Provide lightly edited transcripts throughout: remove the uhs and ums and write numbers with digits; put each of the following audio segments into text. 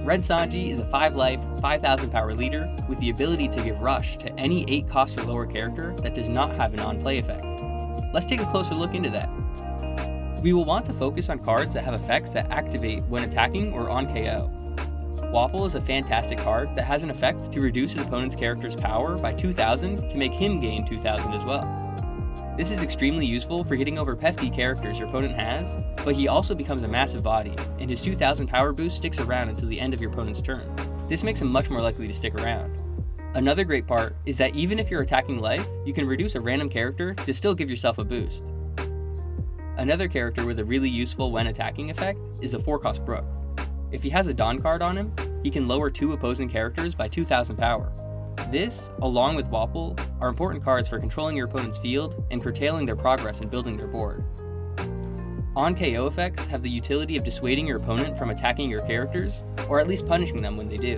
Red Sanji is a 5 life, 5000 power leader with the ability to give rush to any 8 cost or lower character that does not have an on-play effect. Let's take a closer look into that. We will want to focus on cards that have effects that activate when attacking or on KO. Wapol is a fantastic card that has an effect to reduce an opponent's character's power by 2000 to make him gain 2000 as well. This is extremely useful for getting over pesky characters your opponent has, but he also becomes a massive body, and his 2000 power boost sticks around until the end of your opponent's turn. This makes him much more likely to stick around. Another great part is that even if you're attacking life, you can reduce a random character to still give yourself a boost. Another character with a really useful when attacking effect is the 4-cost Brook. If he has a Dawn card on him, he can lower 2 opposing characters by 2000 power. This, along with Wapol, are important cards for controlling your opponent's field and curtailing their progress in building their board. On-KO effects have the utility of dissuading your opponent from attacking your characters, or at least punishing them when they do.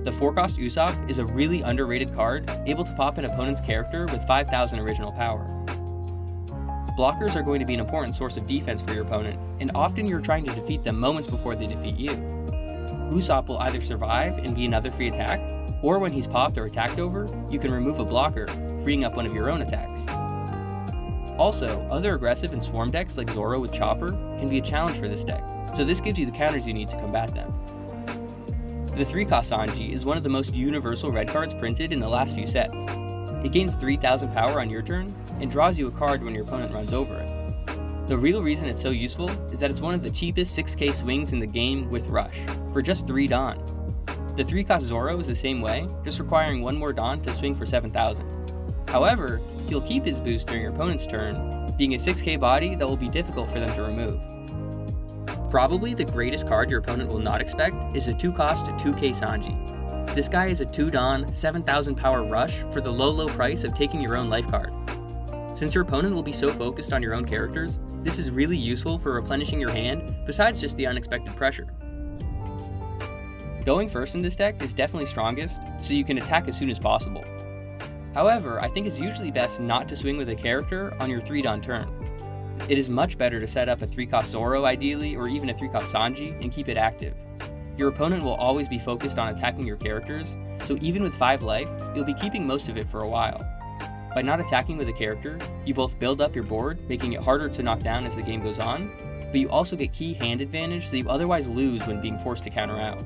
The 4-cost Usopp is a really underrated card, able to pop an opponent's character with 5000 original power. Blockers are going to be an important source of defense for your opponent, and often you're trying to defeat them moments before they defeat you. Usopp will either survive and be another free attack, or when he's popped or attacked over, you can remove a blocker, freeing up one of your own attacks. Also, other aggressive and swarm decks like Zoro with Chopper can be a challenge for this deck, so this gives you the counters you need to combat them. The 3-cost Sanji is one of the most universal red cards printed in the last few sets. It gains 3000 power on your turn, and draws you a card when your opponent runs over it. The real reason it's so useful is that it's one of the cheapest 6k swings in the game with Rush, for just 3 Dawn. The 3-cost Zoro is the same way, just requiring 1 more Dawn to swing for 7000. However, he'll keep his boost during your opponent's turn, being a 6k body that will be difficult for them to remove. Probably the greatest card your opponent will not expect is a 2-cost 2k Sanji. This guy is a 2 Dawn, 7000 power rush for the low price of taking your own life card. Since your opponent will be so focused on your own characters, this is really useful for replenishing your hand besides just the unexpected pressure. Going first in this deck is definitely strongest, so you can attack as soon as possible. However, I think it's usually best not to swing with a character on your 3 Dawn turn. It is much better to set up a 3-cost Zoro ideally, or even a 3-cost Sanji, and keep it active. Your opponent will always be focused on attacking your characters, so even with 5 life, you'll be keeping most of it for a while. By not attacking with a character, you both build up your board, making it harder to knock down as the game goes on, but you also get key hand advantage that you otherwise lose when being forced to counter out.